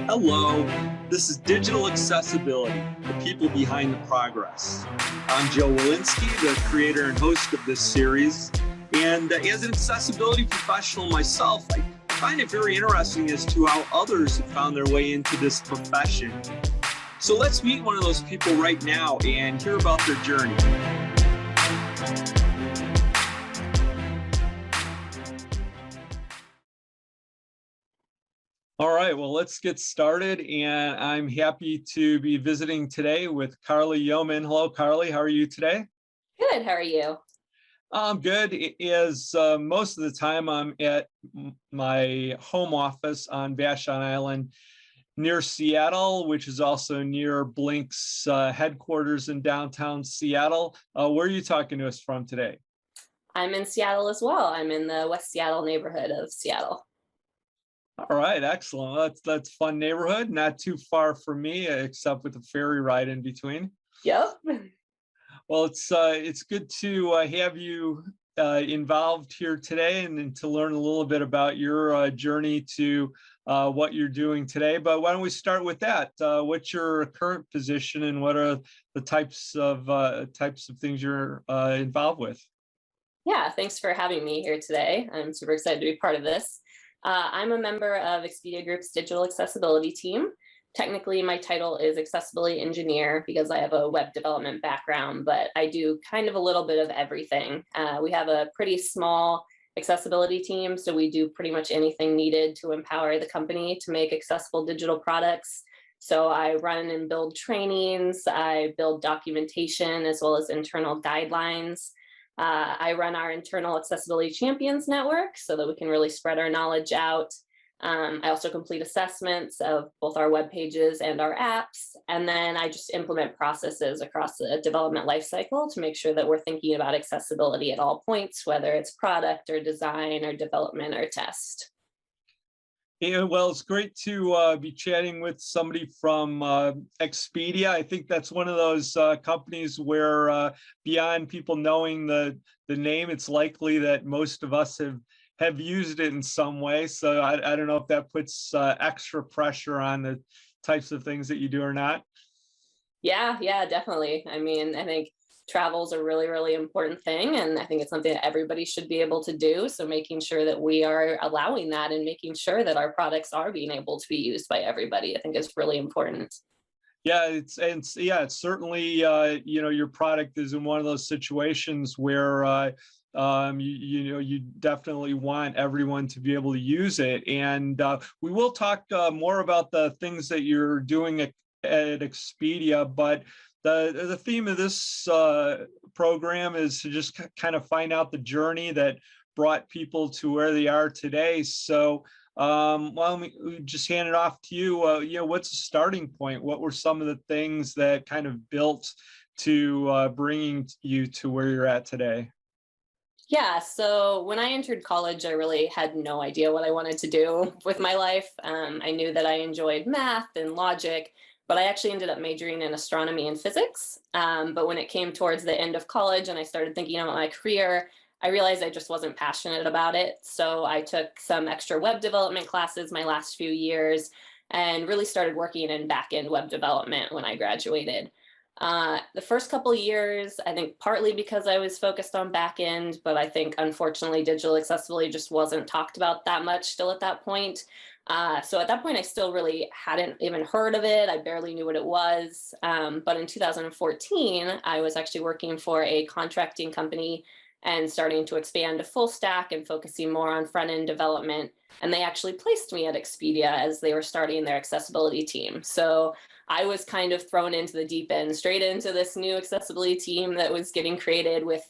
Hello, this is Digital Accessibility, the people behind the progress. I'm Joe Walensky, the creator and host of this series. And as an accessibility professional myself, I find it very interesting as to how others have found their way into this profession. So let's meet one of those people right now and hear about their journey. All right, well, let's get started. And I'm happy to be visiting today with Karli Yeoman. Hello, Karli. How are you today? Good. How are you? I'm good. As most of the time, I'm at my home office on Vashon Island near Seattle, which is also near Blink's headquarters in downtown Seattle. Where are you talking to us from today? I'm in Seattle as well. I'm in the West Seattle neighborhood of Seattle. All right, excellent. Well, that's fun neighborhood. Not too far from me, except with a ferry ride in between. Yep. Well, it's good to have you involved here today and to learn a little bit about your journey to what you're doing today. But why don't we start with that? What's your current position and what are the types of things you're involved with? Yeah, thanks for having me here today. I'm super excited to be part of this. I'm a member of Expedia Group's digital accessibility team. Technically, my title is accessibility engineer because I have a web development background, but I do kind of a little bit of everything. We have a pretty small accessibility team, so we do pretty much anything needed to empower the company to make accessible digital products. So I run and build trainings, I build documentation as well as internal guidelines. I run our internal accessibility champions network so that we can really spread our knowledge out. I also complete assessments of both our web pages and our apps. And then I just implement processes across the development lifecycle to make sure that we're thinking about accessibility at all points, whether it's product or design or development or test. Yeah, well, it's great to be chatting with somebody from Expedia. I think that's one of those companies where beyond people knowing the name, it's likely that most of us have used it in some way. So I don't know if that puts extra pressure on the types of things that you do or not. Yeah, definitely. I mean, I think travel is a really, really important thing. And I think it's something that everybody should be able to do. So making sure that we are allowing that and making sure that our products are being able to be used by everybody, I think is really important. Yeah, it's certainly your product is in one of those situations where you definitely want everyone to be able to use it, and we will talk more about the things that you're doing at Expedia, but the theme of this program is to just kind of find out the journey that brought people to where they are today. So why don't we just hand it off to you? What's the starting point? What were some of the things that kind of built to bringing you to where you're at today? Yeah, so when I entered college, I really had no idea what I wanted to do with my life. I knew that I enjoyed math and logic, but I actually ended up majoring in astronomy and physics. But when it came towards the end of college and I started thinking about my career, I realized I just wasn't passionate about it. So I took some extra web development classes my last few years and really started working in back-end web development when I graduated. The first couple of years, I think partly because I was focused on back end, but I think unfortunately digital accessibility just wasn't talked about that much still at that point. So at that point, I still really hadn't even heard of it. I barely knew what it was. But in 2014, I was actually working for a contracting company and starting to expand to full stack and focusing more on front end development. And they actually placed me at Expedia as they were starting their accessibility team. So I was kind of thrown into the deep end, straight into this new accessibility team that was getting created with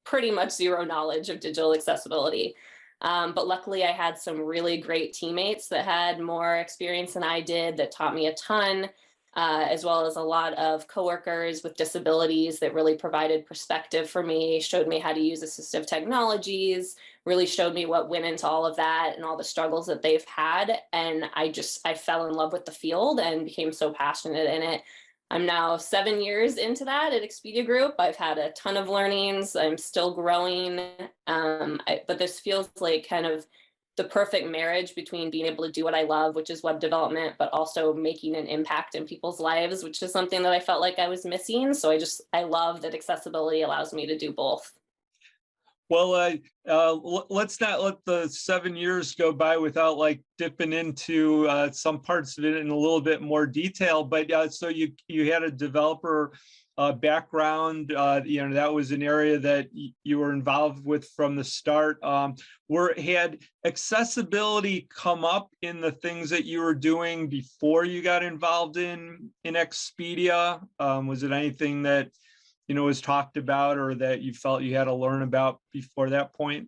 pretty much zero knowledge of digital accessibility. But luckily, I had some really great teammates that had more experience than I did that taught me a ton, as well as a lot of coworkers with disabilities that really provided perspective for me, showed me how to use assistive technologies, really showed me what went into all of that and all the struggles that they've had. And I fell in love with the field and became so passionate in it. I'm now 7 years into that at Expedia Group. I've had a ton of learnings. I'm still growing, but this feels like kind of the perfect marriage between being able to do what I love, which is web development, but also making an impact in people's lives, which is something that I felt like I was missing. So I love that accessibility allows me to do both. Well, let's not let the 7 years go by without like dipping into some parts of it in a little bit more detail. But so you had a developer background. That was an area that you were involved with from the start. Had accessibility come up in the things that you were doing before you got involved in Expedia? Was it anything that was talked about or that you felt you had to learn about before that point?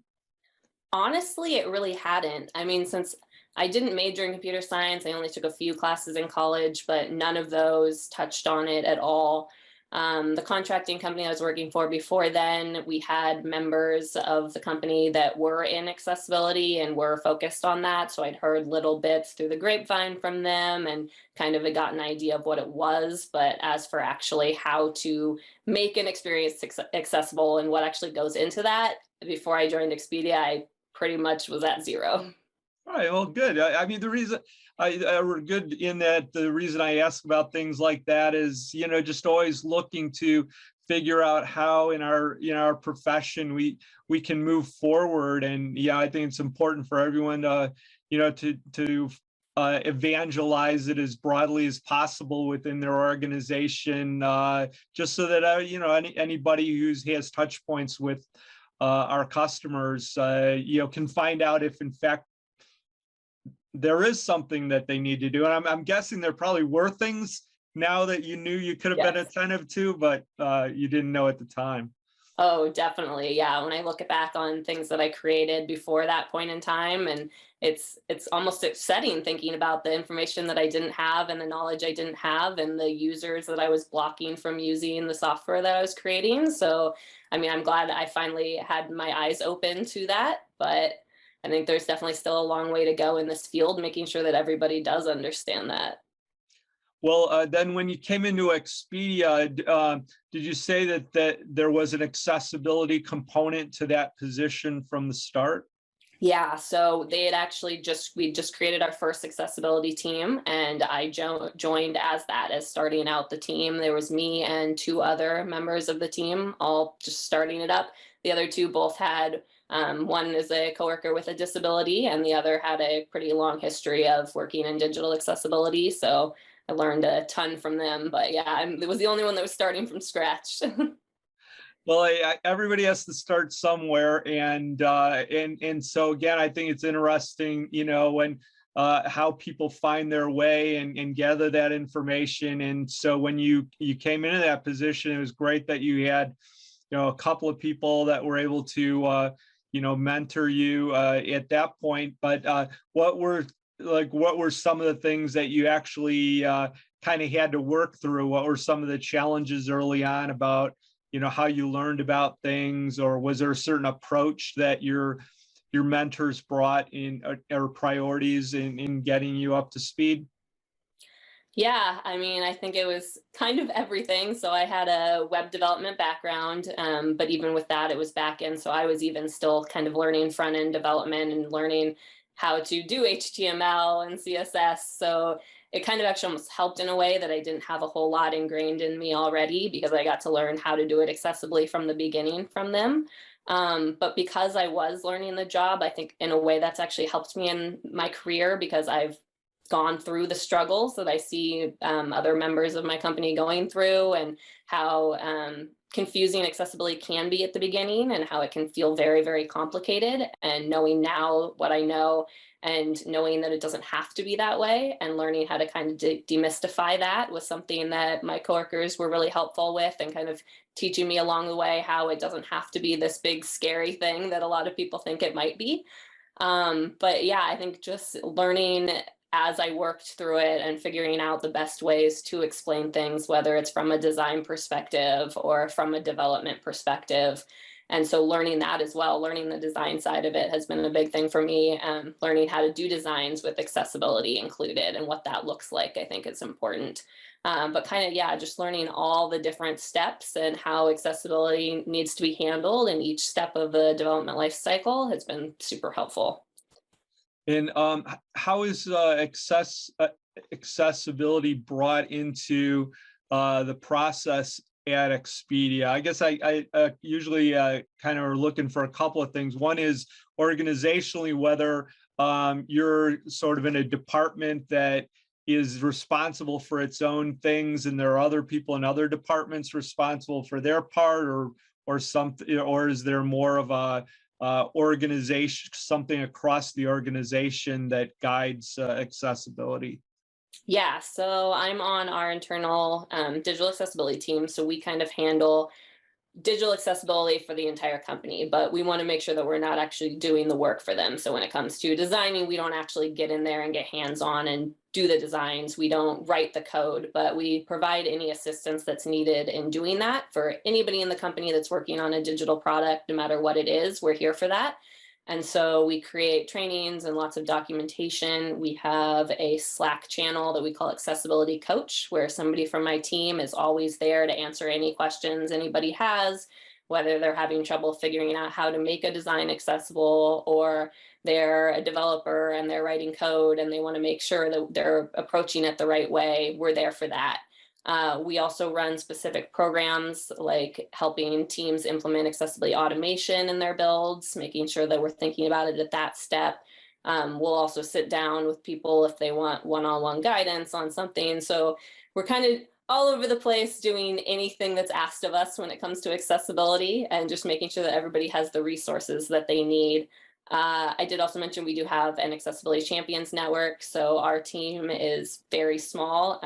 Honestly, it really hadn't. I mean, since I didn't major in computer science, I only took a few classes in college, but none of those touched on it at all. The contracting company I was working for before then, we had members of the company that were in accessibility and were focused on that. So I'd heard little bits through the grapevine from them and kind of had got an idea of what it was. But as for actually how to make an experience accessible and what actually goes into that, before I joined Expedia, I pretty much was at zero. All right, well, good. I mean, the reason we're good in that the reason I ask about things like that is, just always looking to figure out how in our profession we can move forward. And yeah, I think it's important for everyone to, to evangelize it as broadly as possible within their organization, just so that anybody who has touch points with our customers, can find out if in fact there is something that they need to do. And I'm guessing there probably were things now that you knew you could have been Yes. attentive to, but you didn't know at the time. Oh, definitely. Yeah. When I look back on things that I created before that point in time, and it's almost upsetting thinking about the information that I didn't have and the knowledge I didn't have and the users that I was blocking from using the software that I was creating. So, I mean, I'm glad I finally had my eyes open to that, but I think there's definitely still a long way to go in this field, making sure that everybody does understand that. Well, then when you came into Expedia, did you say that there was an accessibility component to that position from the start? Yeah, so they had actually we just created our first accessibility team, and I joined as that, as starting out the team. There was me and two other members of the team, all just starting it up. The other two both had one is a coworker with a disability, and the other had a pretty long history of working in digital accessibility. So I learned a ton from them. But yeah, I was the only one that was starting from scratch. Well, everybody has to start somewhere, and so again, I think it's interesting, when how people find their way and gather that information. And so when you came into that position, it was great that you had, a couple of people that were able to, mentor you at that point. But what were some of the things that you actually kind of had to work through? What were some of the challenges early on about how you learned about things, or was there a certain approach that your mentors brought in, or priorities in getting you up to speed? Yeah, I mean, I think it was kind of everything. So I had a web development background, but even with that, it was back end. So I was even still kind of learning front end development and learning how to do HTML and CSS. So it kind of actually almost helped in a way that I didn't have a whole lot ingrained in me already, because I got to learn how to do it accessibly from the beginning from them. But because I was learning the job, I think in a way that's actually helped me in my career, because I've gone through the struggles that I see other members of my company going through, and how confusing accessibility can be at the beginning, and how it can feel very, very complicated. And knowing now what I know, and knowing that it doesn't have to be that way, and learning how to kind of demystify that was something that my coworkers were really helpful with, and kind of teaching me along the way how it doesn't have to be this big scary thing that a lot of people think it might be. But yeah, I think just learning as I worked through it and figuring out the best ways to explain things, whether it's from a design perspective or from a development perspective. And so learning that as well, learning the design side of it has been a big thing for me. Learning how to do designs with accessibility included and what that looks like, I think is important. But kind of, yeah, just learning all the different steps and how accessibility needs to be handled in each step of the development life cycle has been super helpful. And how is accessibility brought into the process at Expedia? I guess I usually kind of are looking for a couple of things. One is organizationally, whether you're sort of in a department that is responsible for its own things, and there are other people in other departments responsible for their part, or something, or is there more of a organization, something across the organization that guides accessibility? Yeah, so I'm on our internal digital accessibility team. So we kind of handle digital accessibility for the entire company, but we want to make sure that we're not actually doing the work for them. So when it comes to designing, we don't actually get in there and get hands-on and do the designs. We don't write the code, but we provide any assistance that's needed in doing that for anybody in the company that's working on a digital product, no matter what it is, we're here for that. And so we create trainings and lots of documentation. We have a Slack channel that we call Accessibility Coach, where somebody from my team is always there to answer any questions anybody has, whether they're having trouble figuring out how to make a design accessible, or they're a developer and they're writing code and they want to make sure that they're approaching it the right way. We're there for that. We also run specific programs like helping teams implement accessibility automation in their builds, making sure that we're thinking about it at that step. We'll also sit down with people if they want one-on-one guidance on something. So we're kind of all over the place doing anything that's asked of us when it comes to accessibility, and just making sure that everybody has the resources that they need. I did also mention we do have an Accessibility Champions Network. So our team is very small.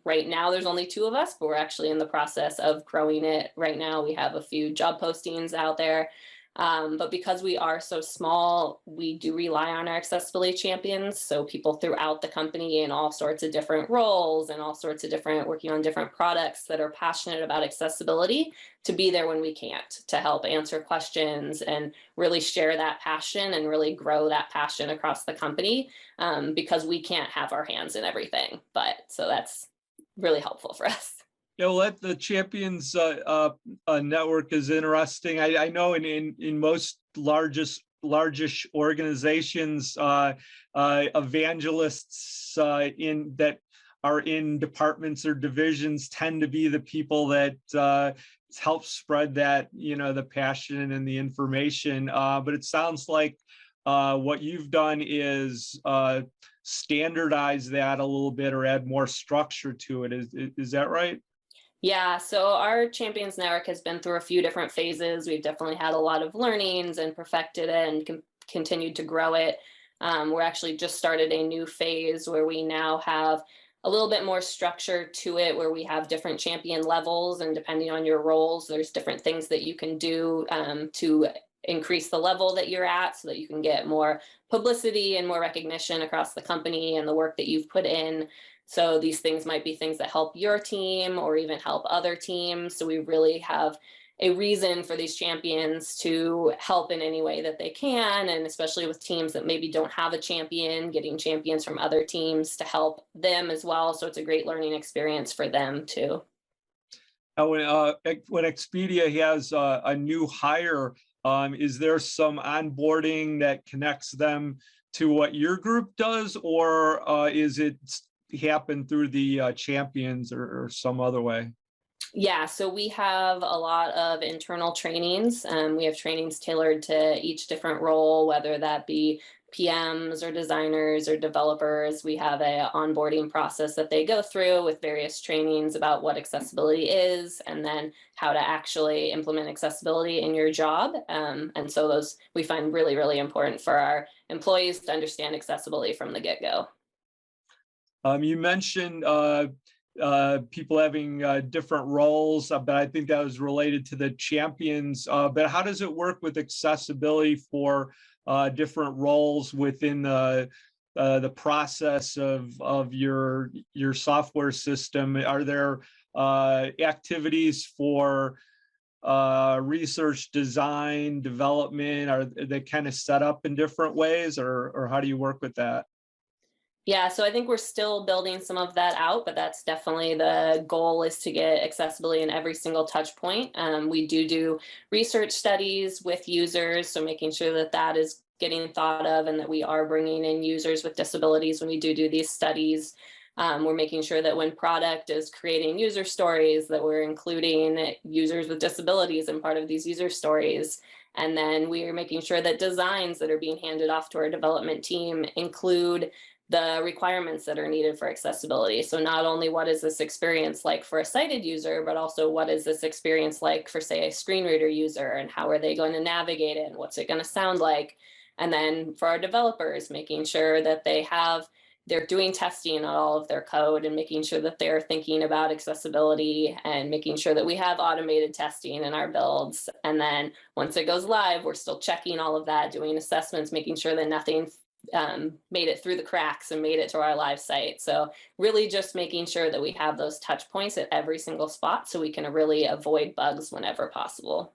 Right now, there's only 2 of us, but we're actually in the process of growing it. Right now, we have a few job postings out there. But because we are so small, we do rely on our accessibility champions. So people throughout the company in all sorts of different roles and all sorts of different, working on different products that are passionate about accessibility, to be there when we can't, to help answer questions and really share that passion and really grow that passion across the company, because we can't have our hands in everything. But so that's really helpful for us. Yeah, well, the Champions network is interesting. I know in most largest organizations, evangelists in that are in departments or divisions tend to be the people that help spread that, the passion and the information. But it sounds like what you've done is standardize that a little bit or add more structure to it. Is that right? Yeah, so our Champions Network has been through a few different phases. We've definitely had a lot of learnings and perfected it and continued to grow it. We're actually just started a new phase where we now have a little bit more structure to it, where we have different champion levels, and depending on your roles, there's different things that you can do to increase the level that you're at, so that you can get more publicity and more recognition across the company and the work that you've put in. So these things might be things that help your team or even help other teams. So we really have a reason for these champions to help in any way that they can. And especially with teams that maybe don't have a champion, getting champions from other teams to help them as well. So it's a great learning experience for them too. Now, when Expedia has a new hire, is there some onboarding that connects them to what your group does, or is it happen through the champions or some other way? Yeah, so we have a lot of internal trainings. We have trainings tailored to each different role, whether that be PMs or designers or developers. We have a onboarding process that they go through with various trainings about what accessibility is, and then how to actually implement accessibility in your job. And so those we find really, really important for our employees to understand accessibility from the get-go. You mentioned people having different roles, but I think that was related to the champions. But how does it work with accessibility for different roles within the process of your software system? Are there activities for research, design, development? Are they kind of set up in different ways, or how do you work with that? Yeah, so I think we're still building some of that out, but that's definitely the goal, is to get accessibility in every single touch point. We do research studies with users, so making sure that that is getting thought of, and that we are bringing in users with disabilities when we do these studies. We're making sure that when product is creating user stories, that we're including users with disabilities in part of these user stories. And then we are making sure that designs that are being handed off to our development team include the requirements that are needed for accessibility. So not only what is this experience like for a sighted user, but also what is this experience like for, say, a screen reader user, and how are they going to navigate it, and what's it going to sound like? And then for our developers, making sure that they're doing testing on all of their code and making sure that they're thinking about accessibility, and making sure that we have automated testing in our builds. And then once it goes live, we're still checking all of that, doing assessments, making sure that nothing made it through the cracks and made it to our live site. So really just making sure that we have those touch points at every single spot so we can really avoid bugs whenever possible.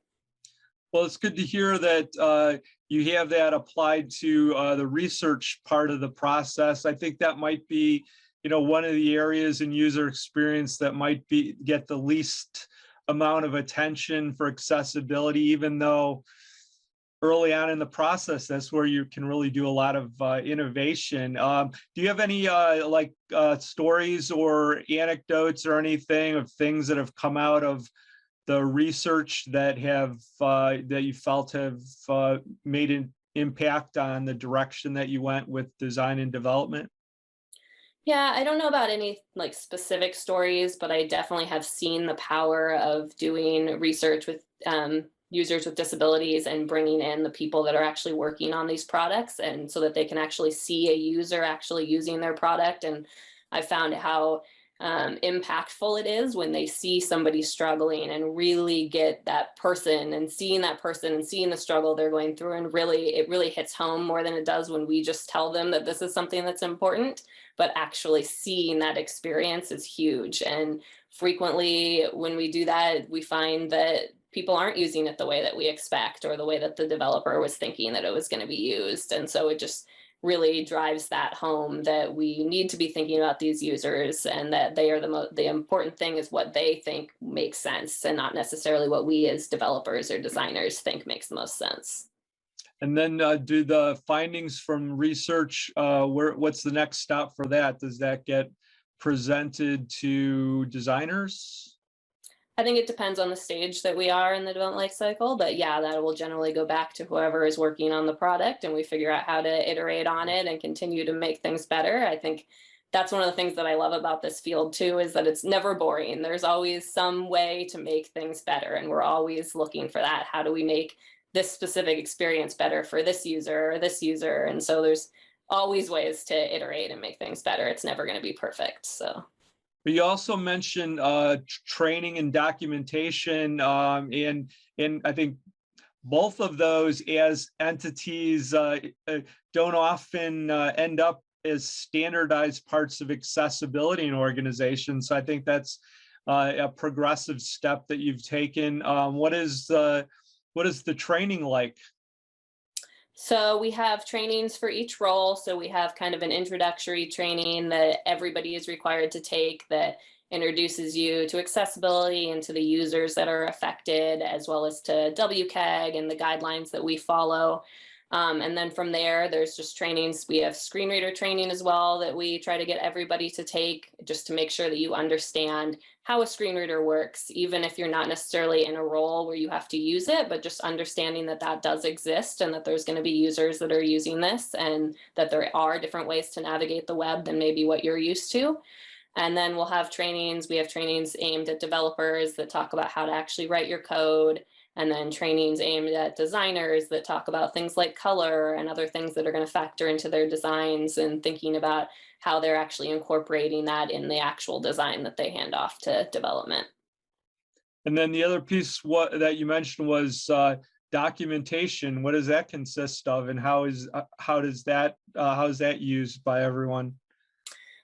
Well, it's good to hear that you have that applied to the research part of the process. I think that might be, one of the areas in user experience that might get the least amount of attention for accessibility, even though early on in the process, that's where you can really do a lot of innovation. Do you have any stories or anecdotes or anything of things that have come out of the research that you felt have made an impact on the direction that you went with design and development? Yeah, I don't know about any like specific stories, but I definitely have seen the power of doing research with users with disabilities and bringing in the people that are actually working on these products, and so that they can actually see a user actually using their product. And I found how impactful it is when they see somebody struggling and really get that person, and seeing that person and seeing the struggle they're going through, and it really hits home more than it does when we just tell them that this is something that's important. But actually seeing that experience is huge. And frequently when we do that, we find that people aren't using it the way that we expect, or the way that the developer was thinking that it was going to be used. And so it just really drives that home, that we need to be thinking about these users, and that they are the important thing is what they think makes sense, and not necessarily what we as developers or designers think makes the most sense. And then do the findings from research, what's the next stop for that? Does that get presented to designers? I think it depends on the stage that we are in the development life cycle, but yeah, that will generally go back to whoever is working on the product, and we figure out how to iterate on it and continue to make things better. I think that's one of the things that I love about this field too, is that it's never boring. There's always some way to make things better, and we're always looking for that. How do we make this specific experience better for this user or this user? And so there's always ways to iterate and make things better. It's never going to be perfect. So. But you also mentioned training and documentation, and I think both of those as entities don't often end up as standardized parts of accessibility in organizations. So I think that's a progressive step that you've taken. What is the training like? So we have trainings for each role. So we have kind of an introductory training that everybody is required to take, that introduces you to accessibility and to the users that are affected, as well as to WCAG and the guidelines that we follow. And then from there, there's just trainings. We have screen reader training as well that we try to get everybody to take, just to make sure that you understand how a screen reader works, even if you're not necessarily in a role where you have to use it, but just understanding that that does exist, and that there's going to be users that are using this, and that there are different ways to navigate the web than maybe what you're used to. And then we'll have trainings. We have trainings aimed at developers that talk about how to actually write your code, and then trainings aimed at designers that talk about things like color and other things that are going to factor into their designs, and thinking about how they're actually incorporating that in the actual design that they hand off to development. And then the other piece that you mentioned was documentation. What does that consist of, and how is that used by everyone?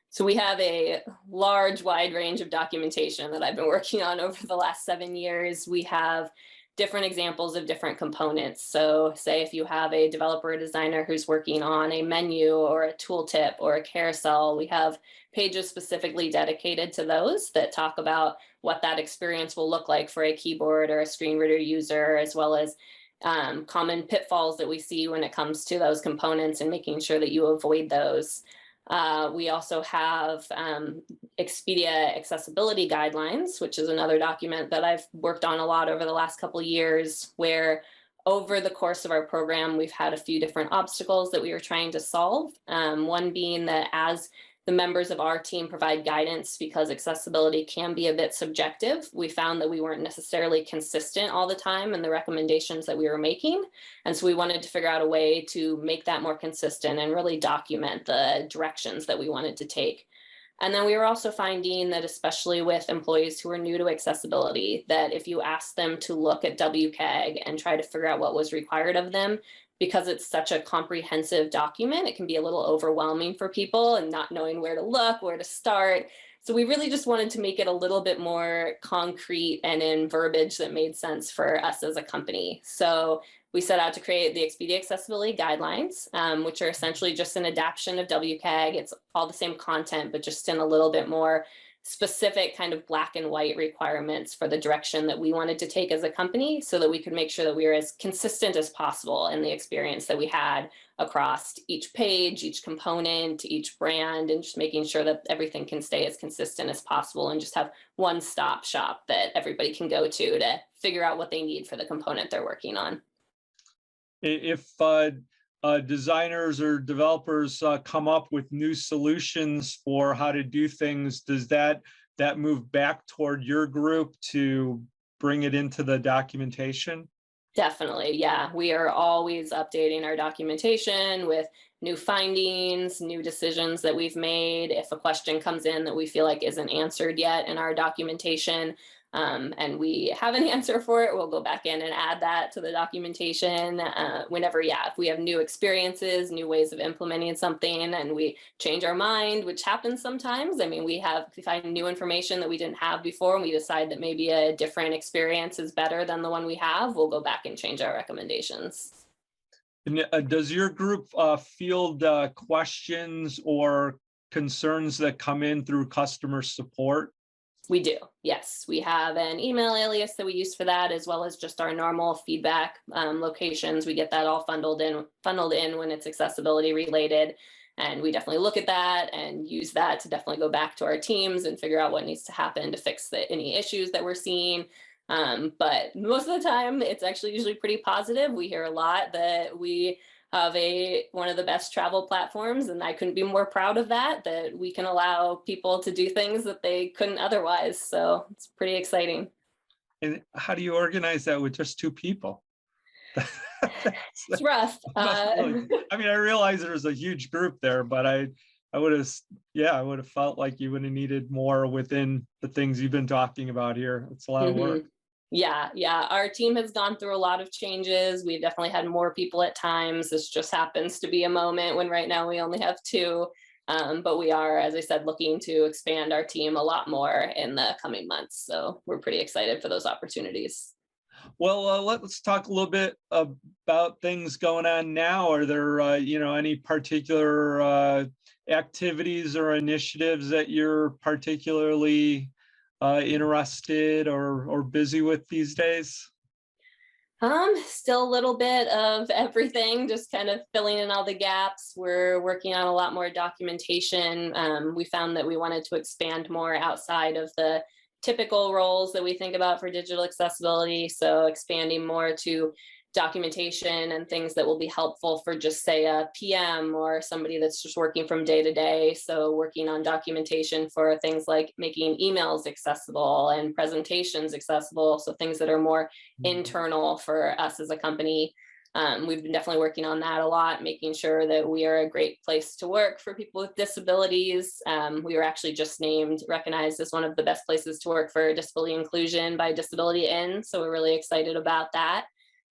So we have a large, wide range of documentation that I've been working on over the last 7 years. We have different examples of different components. So say if you have a developer or designer who's working on a menu or a tooltip or a carousel, we have pages specifically dedicated to those that talk about what that experience will look like for a keyboard or a screen reader user, as well as common pitfalls that we see when it comes to those components and making sure that you avoid those. We also have Expedia accessibility guidelines, which is another document that I've worked on a lot over the last couple of years, where over the course of our program, we've had a few different obstacles that we were trying to solve. One being that as the members of our team provide guidance, because accessibility can be a bit subjective, we found that we weren't necessarily consistent all the time in the recommendations that we were making. And so we wanted to figure out a way to make that more consistent and really document the directions that we wanted to take. And then we were also finding that, especially with employees who are new to accessibility, that if you ask them to look at WCAG and try to figure out what was required of them, because it's such a comprehensive document, it can be a little overwhelming for people and not knowing where to look, where to start. So we really just wanted to make it a little bit more concrete and in verbiage that made sense for us as a company. So we set out to create the Expedia accessibility guidelines, which are essentially just an adaptation of WCAG. It's all the same content, but just in a little bit more specific kind of black and white requirements for the direction that we wanted to take as a company, so that we could make sure that we were as consistent as possible in the experience that we had across each page, each component, each brand, and just making sure that everything can stay as consistent as possible and just have one stop shop that everybody can go to figure out what they need for the component they're working on. If designers or developers come up with new solutions for how to do things, does that move back toward your group to bring it into the documentation? Definitely, yeah. We are always updating our documentation with new findings, new decisions that we've made. If a question comes in that we feel like isn't answered yet in our documentation, and we have an answer for it, we'll go back in and add that to the documentation. Whenever, if we have new experiences, new ways of implementing something, and we change our mind, which happens sometimes. I mean, we find new information that we didn't have before, and we decide that maybe a different experience is better than the one we have, we'll go back and change our recommendations. And, does your group field questions or concerns that come in through customer support? We do, yes. We have an email alias that we use for that, as well as just our normal feedback locations. We get that all funneled in when it's accessibility related. And we definitely look at that and use that to definitely go back to our teams and figure out what needs to happen to fix any issues that we're seeing. But most of the time, it's actually usually pretty positive. We hear a lot that we have one of the best travel platforms, and I couldn't be more proud of that we can allow people to do things that they couldn't otherwise. So it's pretty exciting. And how do you organize that with just two people? It's rough. I mean, I realize there's a huge group there, but I would have felt like you would have needed more within the things you've been talking about here. It's a lot of work. Yeah. Our team has gone through a lot of changes. We've definitely had more people at times. This just happens to be a moment when right now we only have two. But we are, as I said, looking to expand our team a lot more in the coming months. So we're pretty excited for those opportunities. Well, let's talk a little bit about things going on now. Are there, any particular activities or initiatives that you're particularly interested or busy with these days? Still a little bit of everything, just kind of filling in all the gaps. We're working on a lot more documentation. We found that we wanted to expand more outside of the typical roles that we think about for digital accessibility. So expanding more to documentation and things that will be helpful for just say a PM or somebody that's just working from day to day. So working on documentation for things like making emails accessible and presentations accessible. So things that are more internal for us as a company. We've been definitely working on that a lot, making sure that we are a great place to work for people with disabilities. We were actually just recognized as one of the best places to work for disability inclusion by Disability In. So we're really excited about that.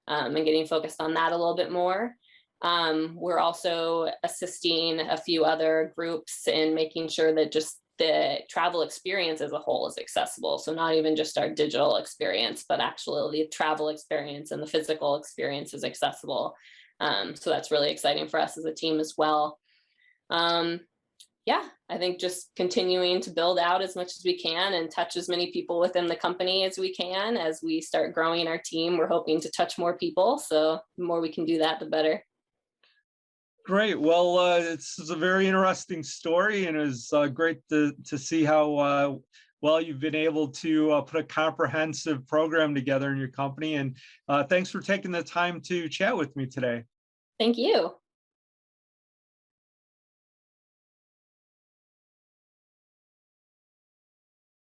And getting focused on that a little bit more. We're also assisting a few other groups in making sure that just the travel experience as a whole is accessible. So not even just our digital experience, but actually the travel experience and the physical experience is accessible. So that's really exciting for us as a team as well. Yeah, I think just continuing to build out as much as we can and touch as many people within the company as we can. As we start growing our team, we're hoping to touch more people. So the more we can do that, the better. Great. Well, it's a very interesting story, and it's great to see how well you've been able to put a comprehensive program together in your company. And thanks for taking the time to chat with me today. Thank you.